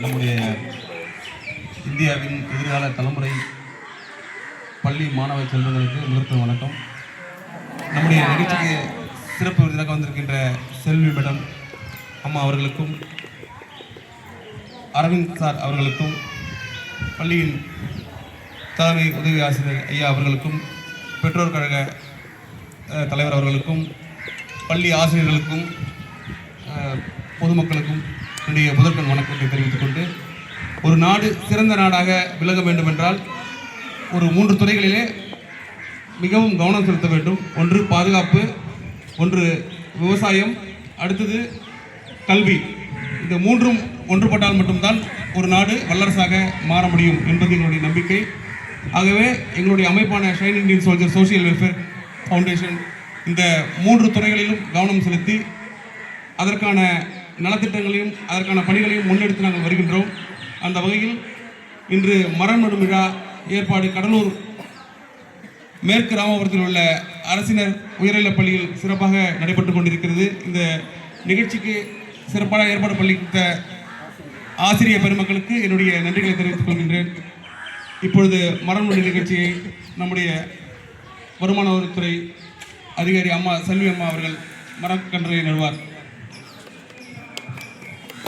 நம்முடைய இந்தியாவின் எதிர்கால தலைமுறை பள்ளி மாணவ செல்வங்களுக்கு முதற்கண் வணக்கம். நம்முடைய நிகழ்ச்சிக்கு சிறப்பு விருதாக வந்திருக்கின்ற செல்வி மேடம் அம்மா அவர்களுக்கும், அரவிந்த் சார் அவர்களுக்கும், பள்ளியின் தலைமை உதவி ஆசிரியர் ஐயா அவர்களுக்கும், பெற்றோர் கழக தலைவர் அவர்களுக்கும், பள்ளி ஆசிரியர்களுக்கும், பொதுமக்களுக்கும் என்னுடைய முதற்கண் வணக்கத்தை தெரிவித்துக் கொண்டு, ஒரு நாடு சிறந்த நாடாக விளங்க வேண்டுமென்றால் ஒரு 3 துறைகளிலே மிகவும் கவனம் செலுத்த வேண்டும். ஒன்று பாதுகாப்பு, ஒன்று விவசாயம், அடுத்தது கல்வி. இந்த 3ம் ஒன்றுபட்டால் மட்டும்தான் ஒரு நாடு வல்லரசாக மாற முடியும் என்பது எங்களுடைய நம்பிக்கை. ஆகவே எங்களுடைய அமைப்பான shine Indian soldier social welfare foundation இந்த 3 துறைகளிலும் கவனம் செலுத்தி அதற்கான நலத்திட்டங்களையும் அதற்கான பணிகளையும் முன்னெடுத்து நாங்கள் வருகின்றோம். அந்த வகையில் இன்று மரம் நடும் விழா ஏற்பாடு கடலூர் மேற்கு ராமபுரத்தில் உள்ள அரசினர் உயர்நிலைப் பள்ளியில் சிறப்பாக நடைபெற்று கொண்டிருக்கிறது. இந்த நிகழ்ச்சிக்கு சிறப்பான ஏற்பாடு பள்ளித்த ஆசிரியர் பெருமக்களுக்கு என்னுடைய நன்றிகளை தெரிவித்துக் கொள்கின்றேன். இப்பொழுது மரம் நடும் நிகழ்ச்சியை நம்முடைய வருமான வரித்துறை அதிகாரி அம்மா செல்வி அம்மா அவர்கள் மரக்கன்றை நடுவார்.